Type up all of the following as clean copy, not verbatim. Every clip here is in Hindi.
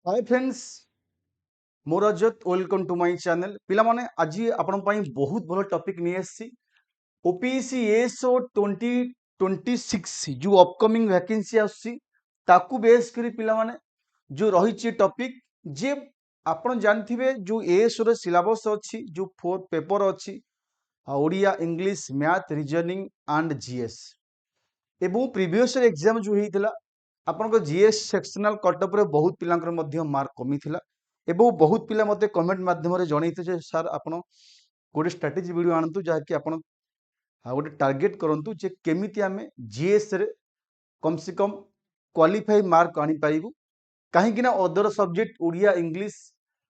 हाय फ्रेंड्स मोर अजत वेलकम टू माय चैनल पिला माने आज आपण पई बहुत भलो टॉपिक नहीं आसी ओपीसी एसओ 2026 जो अपकमिंग वैकेंसी आसी ताकू बेस करी पिला माने जो रही टॉपिक जे आपण जानथिबे जो एसओ रो सिलेबस अछि जो फोर पेपर अछि Odia English math reasoning and GS एवं प्रीवियस एग्जाम जो होइतिला आपनको जीएस सेक्शनल कटअप रे बहुत पिलांकर मध्य मार्क कमी थिला एवं बहुत पिला मते कमेंट माध्यम रे जणैते जे सर आपण गोटे स्ट्रेटजी वीडियो आनतु जहा कि आपण गोटे टार्गेट करंतु जे केमिति आमे जीएस रे कम से कम क्वालिफाई मार्क आनी पाइबु काहे कि ना अदर सब्जेक्ट ओडिया इंग्लिश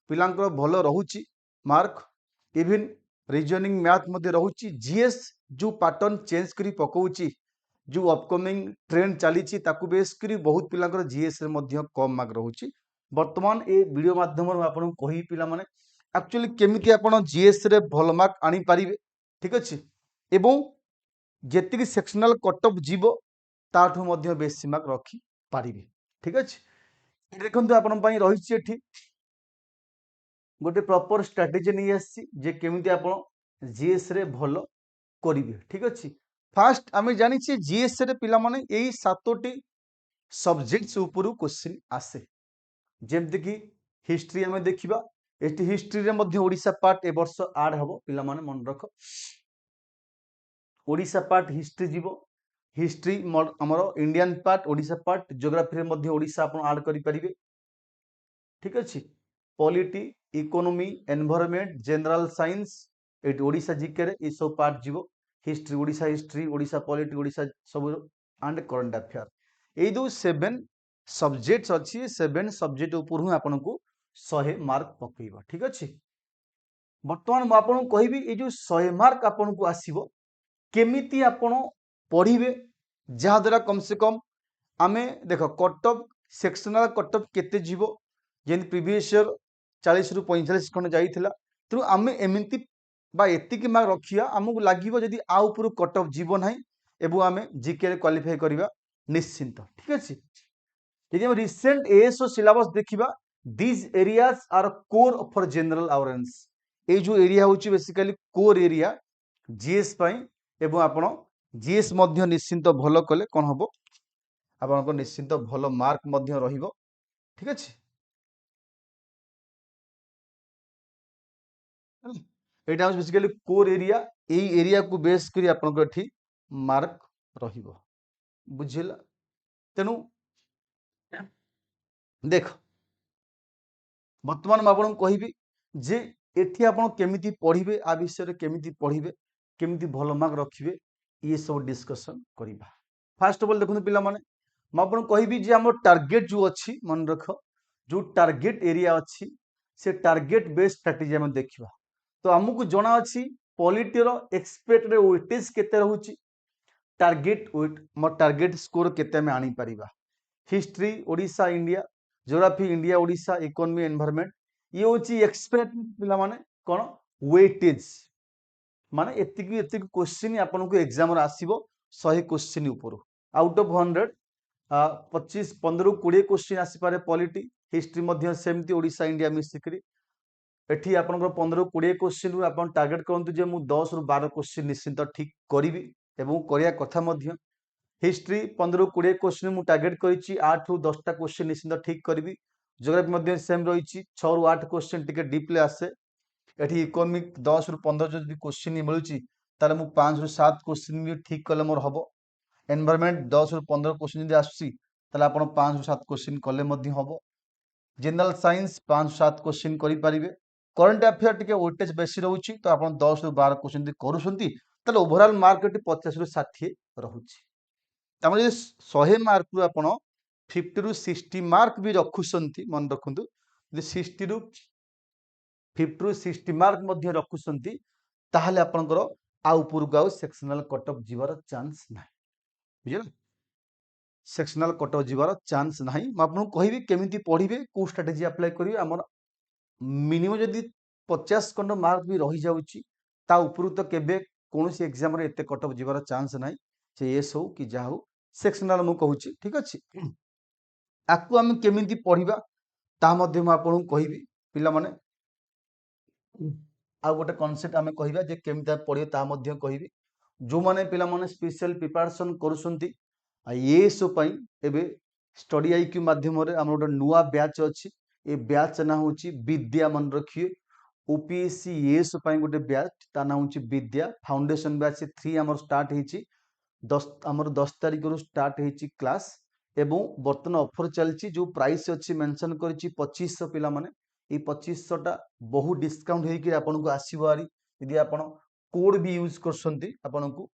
पिलांकर भलो रहूची मार्क इवन रीजनिंग मैथ मध्ये रहूची जीएस जो पैटर्न चेंज करी पकोउची जो अपकमिंग ट्रेंड चली ताकू बेस करी बहुत पिलांकर जीएस रे मध्य कम मार्क रहूची वर्तमान ए वीडियो माध्यम रे आपन कहि पिला माने एक्चुअली केमिति आपन जीएस रे भल मार्क आनी पारिबे ठीक अछि एवं जेतिक सेक्शनल कटअप जीवो ताठू मध्य बेसी मार्क रखी पारिबे ठीक अछि देखंतु आपन पई रहिछि एठी गोटे प्रॉपर स्ट्रेटजी नहीं आसी जे केमिति आपन जीएस रे भलो करिवे ठीक अछि फास्ट आमे जानि छी जीएस रे पिला माने एई सातोटी सब्जेक्ट्स उपरु क्वेश्चन आसे जेमति कि हिस्ट्री आमे देखिबा एटी हिस्ट्री रे मध्य ओडिसा पार्ट ए वर्ष ऐड हबो पिला माने मन रख ओडिसा पार्ट हिस्ट्री जीवो हिस्ट्री हमरो Indian part Odisha part geography रे मध्य ओडिसा आपण ऐड करि परिबे ठीक अछि polity economy environment general science at Odisha GK रे ई सब पार्ट जीवो हिस्ट्री ओडिसा पॉलिटी ओडिसा सब एंड करंट अफेयर ए दो 7 सब्जेक्ट्स अछि 7 सब्जेक्ट ऊपर हूँ आपन को 100 मार्क पकईबा ठीक अछि वर्तमान म आपन कहबी ए जो 100 मार्क आपन को आसीबो केमिति आपन पढ़िबे जहा द्वारा कम से कम आमे देखो कटअप सेक्शनल कटअप केते जीवो जेन प्रीवियस ईयर 40 रु 45 खंड जाइथिला तेणु आमे एमिति बा एतिक मार्क रखिया हमकु लागिवो जदि आ ऊपर कटअप जीवो नाही एबो आमे जीके रे क्वालिफाई करिवा निश्चिंत ठीक अछि यदि हम रिसेंट एएसओ सिलेबस देखिबा this areas are core for general awareness ए जो एरिया होची बेसिकली कोर एरिया जीएस पई एवं आपण जीएस मध्य निश्चिंत भलो कले कोन हबो आपनको निश्चिंत भलो मार्क मध्य रहिबो ठीक अछि एटा बेसिकली कोर एरिया एई एरिया को बेस करी आपनको एठी मार्क रहिबो बुझिला तेनु देख वर्तमान आपण कहबी जे एठी आपण केमिति पढ़िबे आ विषय रे केमिति पढ़िबे केमिति भलो मार्क रखिबे ये सब डिस्कशन करिबा फर्स्ट ऑफ ऑल देखु पिला माने म आपण कहबी जे हमर टारगेट जो अछि मन रख जो टारगेट एरिया अछि से टारगेट बेस्ड स्ट्रेटजी हम देखिबा तो हमकु जणा अछि पॉलिटी रो एक्सपेक्टेड वेटेज केते रहउची टारगेट वेट म टारगेट स्कोर केते में आनी परिबा history Odisha India geography India Odisha economy environment ये होची एक्सपेक्ट पिला माने कोन वेटेज माने एतिक क्वेश्चन आपन को एग्जाम रे आसीबो 100 क्वेश्चन ऊपर आउट ऑफ 100 25 15 20 क्वेश्चन आसी पारे पॉलिटी हिस्ट्री मध्य सेमती ओडिसा इंडिया मिसिकरी एठी आपन 15 20 क्वेश्चन रु आपन टारगेट करंतु जे मु 10 रु 12 क्वेश्चन निश्चित ठीक करिवि एवं करिया कथा मध्य हिस्ट्री 15 20 क्वेश्चन मु टारगेट करिछि 8 रु 10 टा क्वेश्चन निश्चित ठीक करिवि ज्योग्राफी मध्य सेम रहिछि 6 रु 8 क्वेश्चन टिके डीपली आसे एठी इकोनॉमिक 10 रु 15 जदि क्वेश्चन मिलुछि ताले मु 5 रु 7 क्वेश्चन भी ठीक कले मोर हबो एनवायरनमेंट 10 रु 15 क्वेश्चन जदि आसुछि ताले आपण 5 रु 7 क्वेश्चन कले मध्य हबो जनरल साइंस 5 रु 7 क्वेश्चन करि परिबे करंट अफेयर टिके वेटेज बेसी रहउछि तो आपण 10 रु 12 क्वेश्चन दि करूछंती ताले ओवरऑल मार्क 50 रु 60 रहउछि तमरे 100 मार्क रु आपण 50 रु 60 मार्क भी रखुछंती मन रखंतु जे 60 रु 50 रु 60 मार्क मध्य रखुछंती ताहले आपनकर आ ऊपर को सेक्शनल कटअप जीवार चांस नाही बुझिला सेक्शनल कटअप जीवार चांस नाही म आपन कहबी केमिति पढिबे को स्ट्रेटजी अप्लाई करिवे हमर मिनिमम जदि 50 खंड मार्क भी रही जाउची ता ऊपर तो केबे कोनोसी एग्जाम रे एते कटअप जीवार चांस नाही से एस हो कि जा हो सेक्शनल मु कहूची ठीक अछि आकु हम केमिति पढिबा ता मध्य मु आपन कहिबी पिला माने आ गोटे कॉन्सेप्ट आमे कहिबा जे केमिता पढियो ता मध्य कहिबी जो माने पिला माने स्पेशल प्रिपरेशन करूसंती आ एएसओ पई एबे स्टडी आईक्यू माध्यम रे हमर गोटे नुवा बैच अछि ए बैच ना होची विद्या मन रखिए ओपीएससी एएसओ पई गोटे बैच ता ना होची विद्या फाउंडेशन बैच 3 हमर स्टार्ट हेची 10 हमर 10 तारिख रु स्टार्ट हेची क्लास एवं बर्तन ऑफर चलची जो प्राइस अच्छी मेंशन करिछि 2500 पिला माने ए 2500 टा बहु डिस्काउंट हेकि आपन को आसीबो आरी यदि आपन कोड भी यूज करसंती आपन को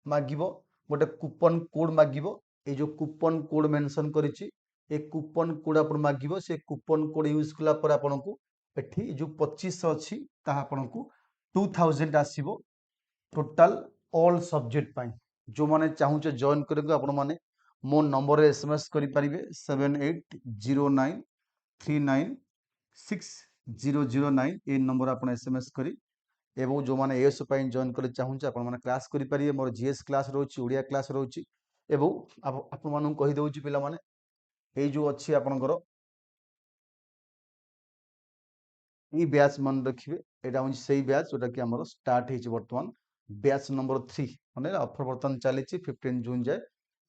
मागिबो गोटे कूपन कोड मागिबो ए जो कूपन कोड मेंशन करिछि ए कूपन कोड आपन मागिबो से कूपन कोड यूज कला पर आपन को एठी जो 2500 अछि ता आपन को 2000 आसीबो टोटल ऑल सब्जेक्ट पाई जो माने चाहूचे जॉइन करबो आपन माने मो नंबर एसएमएस करि परिबे 7809396009 ए नंबर आपन एसएमएस करी एवं जो माने एएस पई जॉइन करे चाहूचे आपन माने क्लास करि परिबे मोर जीएस क्लास रहउची ओडिया क्लास रहउची एवं आपन मानु कहि दउची पिला माने ए जो अछि आपनकर ई बैच मन रखिबे एटा होची सेही बैच जोटा कि हमर स्टार्ट हेची वर्तमान बैच नंबर 3 माने ऑफर वर्तमान चलीची 15 जून जाए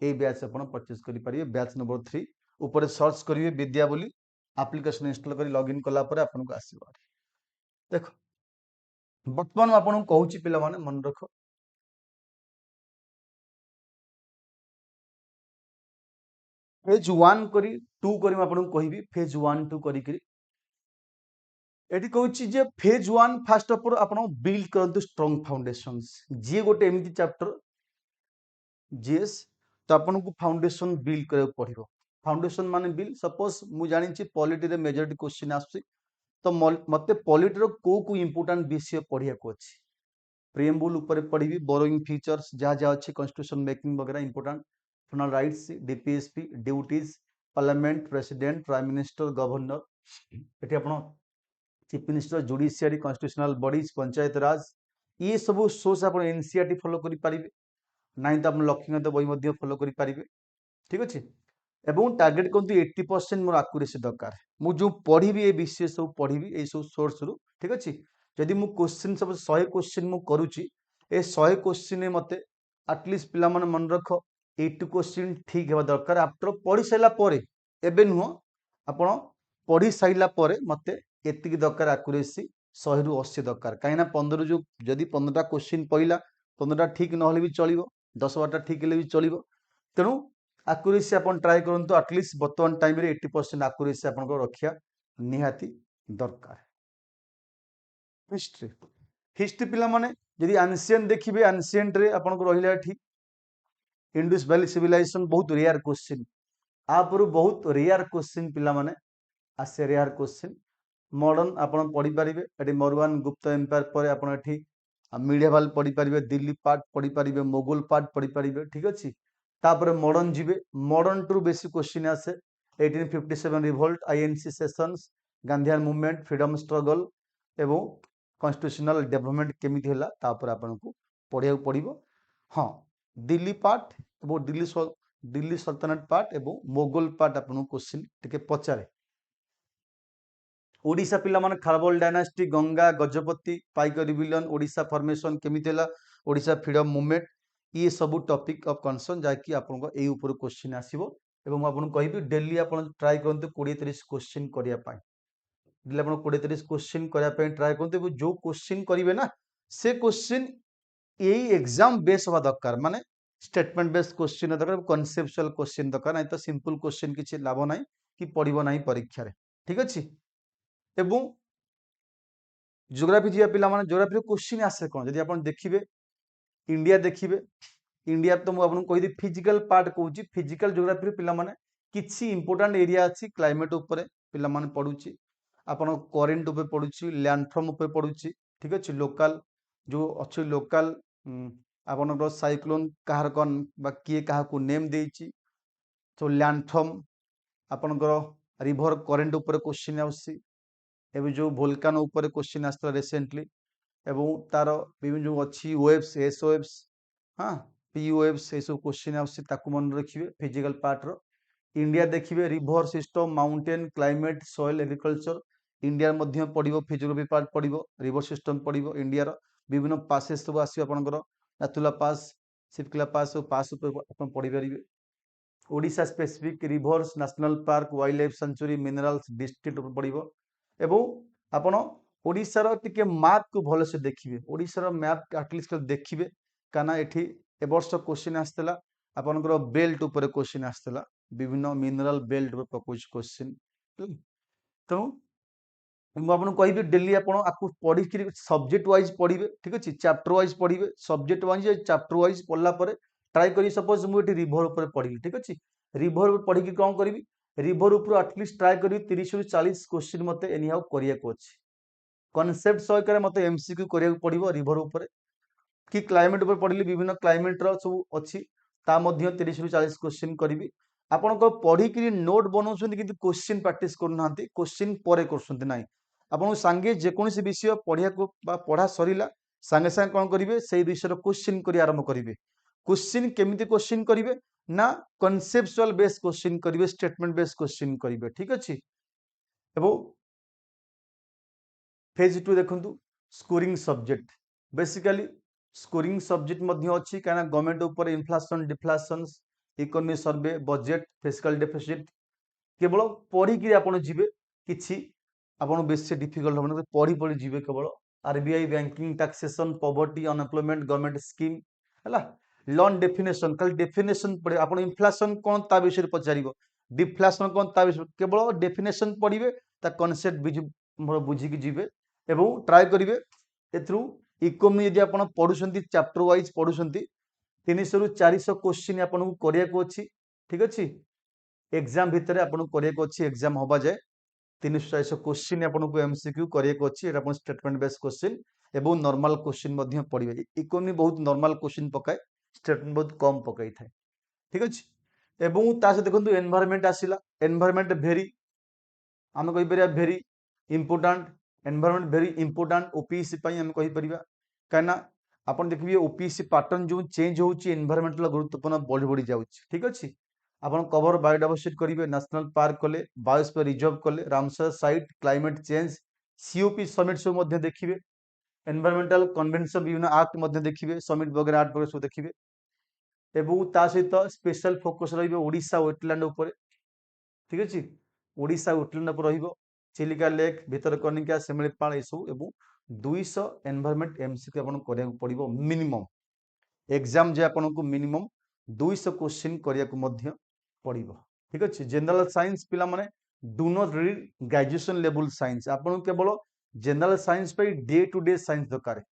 ए बैच अपन परचेज करि परिबे बैच नंबर 3 ऊपर सर्च करिवे विद्या बोली एप्लीकेशन इंस्टॉल करी लॉगिन कला पर आपन को आसीबो देखो वर्तमान आपन कहूची पिला माने मन रखो फेज 1 करी 2 करी आपन कहिबी फेज 1 2 करी करी एटी कहूची जे फेज 1 फास्ट ऑफ ऑल आपन बिल्ड करंतु स्ट्रांग फाउंडेशंस जे गोटे एमिति चैप्टर जीएस तो आपन को फाउंडेशन बिल्ड करे पड़िबो फाउंडेशन माने बिल्ड सपोज मु जानि छी पॉलिटी रे मेजॉरिटी क्वेश्चन आसी तो मते पॉलिटी रो को इंपोर्टेंट विषय पढ़िया को अछि प्रिएम्बुल ऊपर पढ़िबी बोरोइंग फीचर्स जहाँ जहाँ अच्छी कॉन्स्टिट्यूशन मेकिंग वगैरह important fundamental rights DPSP duties parliament president prime minister governor एठी आपण chief minister judiciary constitutional bodies panchayat raj ये सब सोर्स आपण एनसीईआरटी फॉलो करि पारिबे नाही तो आपण लक्ष्मीकांत बही मध्ये फॉलो करि पारिबे ठीक अछि एवं टार्गेट करते 80% मोर आक्युरेसी दरकार मु जो पढ़िबी ए विषय सब पढ़िबी ए सब सोर्स रु ठीक अछि जदि मु क्वेश्चन सब 100 क्वेश्चन मु करूची ए 100 क्वेश्चन ने मते एटलीस्ट पिला मन मन रखो 80 क्वेश्चन ठीक हेबा दरकार आफ्टर पढ़ी सैला परे एबे नुह आपण पढ़ी सैला परे मते एतिकी दरकार आक्युरेसी 100 रु 80 दरकार काइना 15 जो जदि 15टा क्वेश्चन पइला 15टा ठीक न होले भी चलिबो 10 12टा ठीक हेले भी चलिबो तेनु आक्युरेसी अपन ट्राई करंतु एटलीस्ट वर्तमान टाइम रे 80% आक्युरेसी अपन को रखिया निहाती दरकार हिस्ट्री हिस्ट्री पिला माने यदि एंशिएंट देखिबे एंशिएंट रे अपन को रहिला एठी इंडस वैली सिविलाइजेशन बहुत रेयर क्वेश्चन आपुर बहुत रेयर क्वेश्चन पिला माने आसे रेयर क्वेश्चन मॉडर्न आपण पढ़ी पारिबे एटी मरवान गुप्त एम्पायर पर आपण एठी मिडियवाल पढ़ी पारिबे दिल्ली पार्ट पढ़ी पारिबे मोगल पार्ट पढ़ी पारिबे ठीक अछि तापर मॉडर्न जिबे मॉडर्न टू बेसिक क्वेश्चन आसे 1857 revolt INC sessions Gandhian movement freedom struggle एवं कॉन्स्टिट्यूशनल डेवलपमेंट केमिति होला तापर आपण को पढ़िया पड़िबो हां दिल्ली पार्ट एवं दिल्ली सल्तनत पार्ट एवं मोगल पार्ट आपण क्वेश्चन टिके पचारे ओडिशा पिला माने खारबोल डायनास्टी गंगा गजपति पाइक रिविलियन ओडिशा फॉर्मेशन केमिति होला ओडिशा फ्रीडम मूवमेंट ये सब टॉपिक ऑफ कंसर्न जाकि आपन को एई ऊपर क्वेश्चन आसीबो एवं आपन कहबी डेली आपन ट्राई करंतु 20 30 क्वेश्चन करिया पाई डेली आपन 20 30 क्वेश्चन करिया पाई ट्राई करंतु जो क्वेश्चन करिवे ना से क्वेश्चन एई एग्जाम बेस होबा दरकार माने स्टेटमेंट बेस्ड क्वेश्चन दरकार कॉन्सेप्चुअल क्वेश्चन दरकार नै तो सिंपल क्वेश्चन किछि लाभ नै कि पढ़िबो नै परीक्षा रे ठीक अछि एवं ज्योग्राफी जिया पिला माने ज्योग्राफी क्वेश्चन आसे कोन जदि आपन देखिबे इंडिया देखिबे इंडिया तो मु आपन कहि दी फिजिकल पार्ट कहूची फिजिकल ज्योग्राफी पिला माने किछि इंपोर्टेंट एरिया अछि क्लाइमेट ऊपर पिला माने पढुची आपन करेंट ऊपर पढुची लैंडफॉर्म ऊपर पढुची ठीक अछि लोकल जो अछि लोकल आपन रो साइक्लोन काहर कोन बा किए काहा को नेम देइची तो लैंडफॉर्म आपन को रिवर करेंट ऊपर क्वेश्चन आउसी एबे जो वोल्केनो ऊपर क्वेश्चन आस्ता रिसेंटली एवं तार विभिन्न जो अच्छी वेव्स एस वेव्स हाँ पी वेव्स ये सब क्वेश्चन आउसी ताकू मन रखिबे फिजिकल पार्ट रो इंडिया देखिए river system mountain climate soil agriculture India मध्य पड़ो फिजियोग्राफी पार्ट पड़ो रिभर सिस्टम पड़ो इंडिया विभिन्न पासेस सब आसो आपंकर नाथुला पास सिपकिला पास पास पढ़ी पारे Odisha specific rivers national park wildlife sanctuary minerals district पड़ो एवं आपण ओडिशार टिके मैप को भलसे देखिए ओडिशार मैप आटलिस्ट देखिए कना एठी ए वर्ष क्वेश्चन आसला आपनकर बेल्ट ऊपर क्वेश्चन आसला विभिन्न मिनरल बेल्ट ऊपर पकोच क्वेश्चन तेणु मुझे कहि डेली आपको पढ़ी सब्जेक्ट वाइज पढ़े ठीक अच्छे चैप्टर वाइज पढ़े सब्जेक्ट वाइज चैप्टर वाइज पढ़ला ट्राई करी सपोज मुझे रिभर ऊपर पढ़ी ठीक अच्छे रिभर पढ़ी कौन करी रिभर ऊपर आटलिस्ट ट्राई करी 30 ରୁ 40 क्वेश्चन मत एनी हाउ करिया कॉन्सेप्ट सहकार मत एमसीक्यू करिया पड़ो रिभर ऊपर कि क्लाइमेट ऊपर पढ़ी विभिन्न क्लाइमेट सब अच्छी 30 ରୁ 40 क्वेश्चन करी आपण पढ़िक नोट बनाऊँ कि क्वेश्चन प्रैक्टिस करना क्वेश्चन पर कर आपन सांगे जेकोसी विषय पढ़िया पढ़ा सरीला सांगे सांगे कौन करेंगे से विषय क्वेश्चन कर आरंभ करेंगे क्वेश्चन केमिति क्वेश्चन करेंगे ना कॉन्सेप्चुअल बेस क्वेश्चन करेंगे स्टेटमेंट बेस क्वेश्चन करेंगे ठीक अच्छे फेज 2 देखु scoring subject basically scoring subject अच्छी कहीं गवर्नमेंट ऊपर इन्फ्लेशन डिफ्लेशन इकोनॉमी सर्वे बजेट फिस्कल डेफिसिट केवल पढ़ी आपड़ जी कि आपन बेस डिफिकल्ट हम पढ़ी पढ़ी जी केवल RBI banking taxation poverty unemployment government scheme है लोन डेफिनेशन कल डेफिनेशन पढ़े आप इन्फ्लेशन कौन ता विषय पचार डिफ्लेशन कौन ता विषय केवल डेफिनेशन पढ़े कनसेप्ट बुझिकी जी एवं ट्राए करेंगे एथरू इकोनॉमी यदि आप पढ़ुं चैप्टर वाइज पढ़ुं 300 ରୁ 400 क्वेश्चन आपको कराया ठीक अच्छे एग्जाम भितर आपको कराया एग्जाम हवा जाए 300 ରୁ 400 क्वेश्चन आपको एमसीक्यू कराया स्टेटमेंट बेस क्वेश्चन एवं नॉर्मल क्वेश्चन पढ़े इकोनॉमी बहुत नॉर्मल क्वेश्चन पकाए स्टेटमेंट बहुत कम पकई थाए ठीक अच्छे एवं ता देखो एनवायरनमेंट आसला एनवायरनमेंट भेरी आम कहीपर very important environment very important OPSC आम कहीपर कहीं आप देखिए ओपीएससी पैटर्न जो चेंज होची एनवायरनमेंटल गुरुत्वपूर्ण बढ़ी बढ़ी जाऊँगी ठीक अच्छे आपन कवर बायोडाइवर्सिटी करेंगे नेशनल पार्क कले बायोस्फीयर रिजर्व कले Ramsar site climate change COP summit सब देखिए एनवायरमेंटल कन्वेंशन विभिन्न आक्ट देखिए समिट वगैरह आक्ट वगैरह सब देखिए एवं ता सहित स्पेशल फोकस रोडिशा वेटलैंड उपर ठीक अच्छे ओडिशा वेटलैंड उपर रहिबो चिलिका लेक भितरकनिका शिमिलीपाल ये सब एवं 200 एनवायरमेंट एमसीक्यू आपन करिया पड़िबो मिनिमम एग्जाम जे आपन को मिनिमम 200 क्वेश्चन करिया को मध्य पड़िबो ठीक अच्छे जनरल साइंस पिला माने do not read graduation level science आपन केवल जनरल साइंस पे डे टू डे साइंस दरकार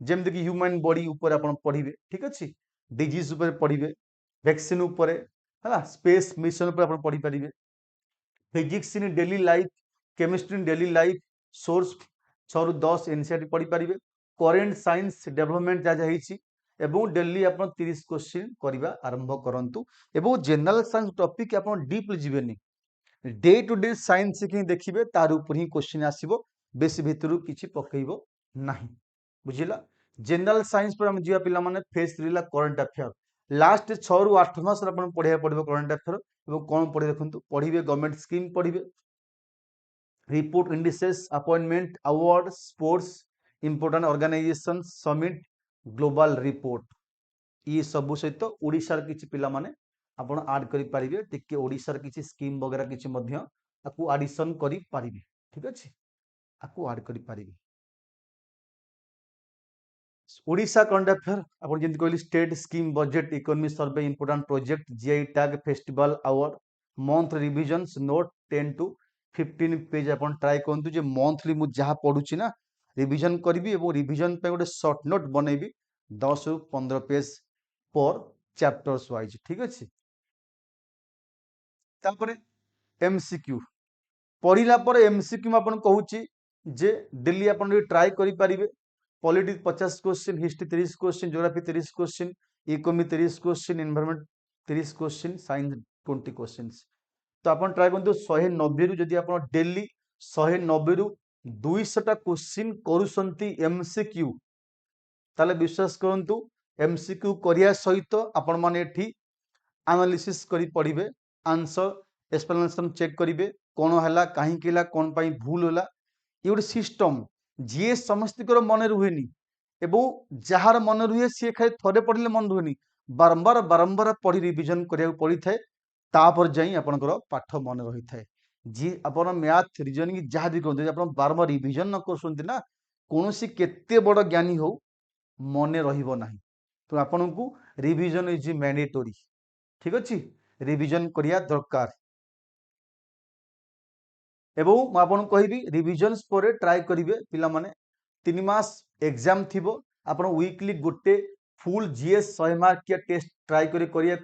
जेमति कि ह्यूमन बॉडी ऊपर आपन पढ़िबे ठीक अच्छे डिजीज ऊपर पढ़िबे वैक्सीन ऊपर है स्पेस मिशन ऊपर आपन पढ़ी परिबे physics in daily life chemistry in daily life source 6 ରୁ 10 एनसीईआरटी पढ़ी पारिबे करेंट साइंस डेवलपमेंट जहाँ जहाँ एवं डेली आप 30 क्वेश्चन करवा आरंभ करंतु एवं जनरल साइंस टॉपिक आप डीपली जीवेनी डे टू डे साइंस कि देखिए तार ऊपर ही क्वेश्चन आसीबो बेसी भितर किछि पकेइबो नाही बुझिला जनरल साइंस पर हम जीवा पिला माने फेस 3 ला करंट अफेयर लास्ट 6 ରୁ 8 मास अपन पढ़िया पड़िबो करंट अफेयर एवं कौन पढ़े देखंतु पढ़िबे गवर्नमेंट स्कीम पढ़िबे report indices appointment award sports important organization summit global report ये सब सहित ओडिशार किछि पिला माने आपण ऐड करि परिबे टिके ओडिशार किछि स्कीम वगैरह किछि मध्य आकु एडिशन करि परिबे ठीक अछि आकु ऐड करि परिबे ओडिशा करंट अफेयर आपण जेंति कहली state scheme budget economy survey important project GI tag festival award month revisions note 10 to 15 page upon try करंतु जे मंथली मु जहा पढुची ना रिवीजन करबी एवं रिवीजन पे गोटे शॉर्ट नोट बनैबी 10 ରୁ 15 पेज पर चैप्टर्स वाइज ठीक अच्छे तापरे एमसीक्यू पढ़िला पर एमसीक्यू अपन कहूची जे डेली अपन ट्राई करि परिबे politics 50 question history 30 question geography 30 question economy 30 question environment 30 question science 20 questions तो आप ट्राए करते 190 ରୁ जदि आप डेली 190 ରୁ 200 टा क्वेश्चन करूसंती एमसीक्यू ताले विश्वास करंतु एमसीक्यू करिया सहित आपण माने एठी एनालिसिस करी पढ़िबे आंसर एक्सप्लेनेशन चेक करेंगे कौन है कहीं कौन भूल है ये गोटे सिस्टम जी समस्त मन रुहेनि एवं जार मन रुहे सी खाली थोड़े पढ़ले मन रुहेनि बारंबार बारंबार पढ़ी रिविजन करा पड़ी थाए तापर जाई आपनकर पाठ मन रही थाए जी अपन मैथ रीजनिंग जहाँ भी कहते आप बारंबार रिविजन न कर ना कौन सी केते बड़ ज्ञानी हो मन रहा तो आपन को रिविजन इज मैंडेटरी ठीक अच्छे रिविजन करिया दरकार एवं मु आपन कहबी रिविजन्स पर ट्राई करेंगे पिला माने 3 मास एग्जाम थिबो आपण वीकली गोटे फुल जीएस 100 मार्क किया टेस्ट ट्राई करिया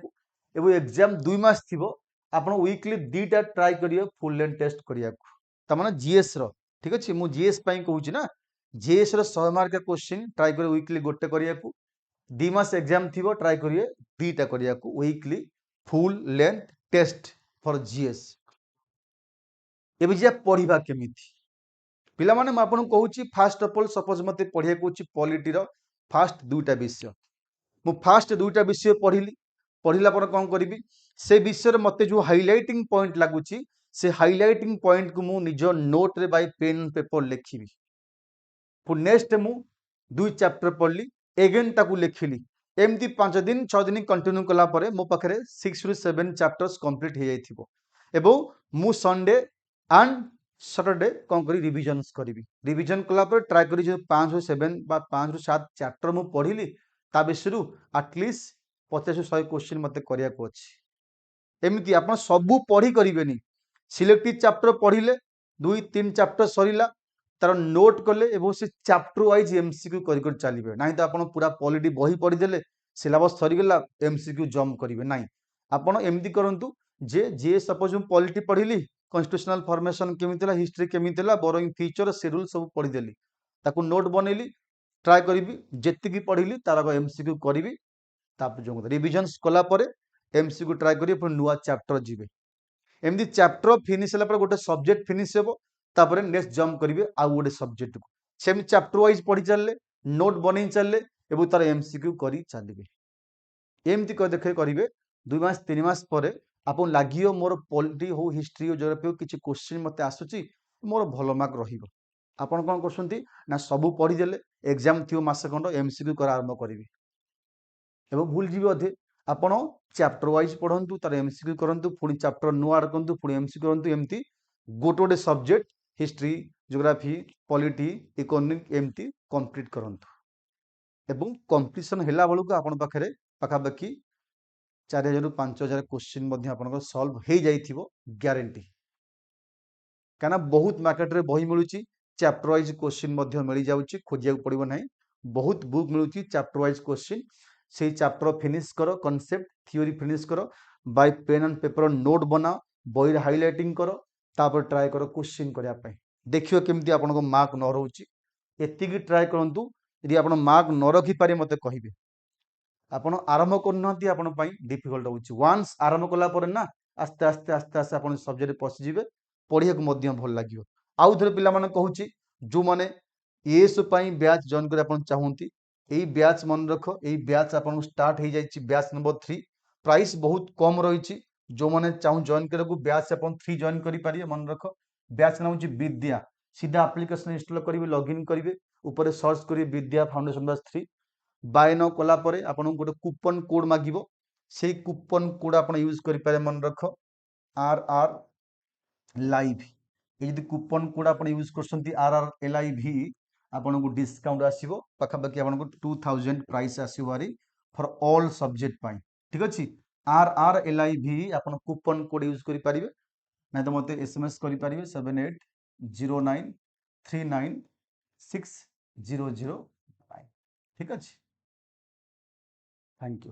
एवं एग्जाम 2 मास थिबो आपण वीकली 2टा ट्राई करियो फुल लेंथ टेस्ट करिया त माने जीएस रो ठीक अछि मु जीएस पई कहूची ना जीएस रो 100 मार्क का क्वेश्चन ट्राई करियो वीकली गोटे करिया 2 मास एग्जाम थिबो ट्राई करियो 2टा करिया weekly full length test for GS एबे जे पढ़िबा केमिति पिला माने मैं आपन कहूची फास्ट ऑफ ऑल सपोज मते पढ़िया कहूची पॉलिटी रो फास्ट 2टा विषय मु फास्ट 2टा विषय पढ़िली पढ़िला पर कोन करिवि से विषय मते जो हाइलाइटिंग पॉइंट लागुची से हाइलाइटिंग पॉइंट को मु निज नोट रे बाय पेन पेपर लिखिबि पुर नेक्स्ट मु 2 चैप्टर पढ़ली एगेन ताकू लिखिली एमती 5 दिन 6 दिन कंटिन्यू कला परे मो पाखरे 6 रु 7 चैप्टर्स कंप्लीट हो जाइथिबो एवं मु संडे एंड सैटरडे कौन करी रिविजन्स करी रिविजन कला पर ट्राई करी जो 5 रु 7 बा 5 रु 7 चैप्टर मु पढ़िली ता विषय एटलिस्ट 50 रु 100 क्वेश्चन मते करिया को अछि एमिति आपण सबु पढ़ी करिवेनी सिलेक्टिव चैप्टर पढ़िले 2-3 चैप्टर सरीला तार नोट कले एवं से चैप्टर वाइज एमसीक्यू कर चलिए ना तो आपण पूरा पॉलिटी बही पढ़ी देले सिलेबस सरीगला एमसीक्यू जंप करेंगे ना आपण एमती करंतु जे जे सपोज मु पॉलिटी पढ़िली कॉन्स्टिट्यूशनल फॉर्मेशन केमितिला हिस्ट्री केमितिला बोरोइंग फीचर शेड्यूल सब पढ़ी देली ताकू नोट बनैली ट्राई करी जेतिकी पढ़िली तार एमसीक्यू करी जो रिविजन्स कला परे एमसीक्यू ट्राई करी नुआ चैप्टर जीवे एमती चैप्टर फिनिश होला गोटे सब्जेक्ट फिनिश हेबो तापर नेक्स्ट जंप करेंगे आउ गोटे सब्जेक्ट को सेम चैप्टर वाइज पढ़ी चलले नोट बन चलले एवं तार एमसीक्यू करी चलिए एमती देखे करेंगे 2 मास 3 मास पर आपन लागियो मोर पॉलिटी हो हिस्ट्री हो ज्योग्राफी हो किछि क्वेश्चन मते आसुची मोर भलो मार्क रहिबो आपन कोन करसंती ना सब पढ़ी देले एग्जाम थियो मास खंड एमसीक्यू कर आरंभ करिवे एवं भूल जीवे अधे आपण चैप्टर वाइज पढ़ंतु तार एमसीक्यू करंतु पुणी चैप्टर नुआ रखंतु पुणी एमसीक्यू करंतु एमती गोटे subject history geography polity economic एमती कंप्लीट करंतु एवं कंप्लीशन हैला बेलू को आपण पाखरे पाखापाखी 4000 रु 5000 क्वेश्चन सॉल्व हो जाइथिबो ग्यारंटी काना बहुत मार्केट रे बही मिलुची चैप्टर वाइज क्वेश्चन मिल जाउची खोजिया पड़िबो नाही बहुत बुक मिलुची चैप्टर वाइज क्वेश्चन से चैप्टर फिनिश करो कॉन्सेप्ट थ्योरी फिनिश करो by pen and paper note बना बही हाइलाइटिंग करो तापर ट्राई करो क्वेश्चन करिया पई देखियो केमती आपन को मार्क न रहउची एतिकी ट्राई करंतु यदि आपन मार्क न रखी पारे मते कहिबे आपण आरंभ करनाती आपण पई डिफिकल्ट होउची वंस आरंभ कला पर ना आस्ते आस्ते आस्ते आस्ते आपण सब्जेक्ट पसि जिवे पढ़िया को मध्य भल लागियो आउ थरे पिला माने कहूची जो माने एस पई बैच जॉइन करे आपण चाहूंती एई बैच मन रखो एई बैच आपण स्टार्ट हो जाइची बैच नंबर 3 प्राइस बहुत कम रहिची जो माने चाहू जॉइन करे को बैच आपण 3 जॉइन करि पारिए मन रखो बैच नाम होची विद्या सीधा एप्लीकेशन इंस्टॉल करिवे लॉगिन करिवे ऊपर सर्च करिवे विद्या फाउंडेशन बैच 3 बाय न कला परे आपण गोटे कूपन कोड मागिबो से कूपन कोड आपण यूज करि पारे मन रखो RR लाइव ये यदि कूपन कोड आपण यूज करसंती RR LIV आपण को डिस्काउंट आसीबो पाखापाखि आपण को 2000 प्राइस आसीबारी फॉर ऑल सब्जेक्ट पाई ठीक अछि RR LIV आपण कूपन कोड यूज करि पारिबे नै तो मते SMS करि पारिबे 7809396009 ठीक अछि थैंक यू।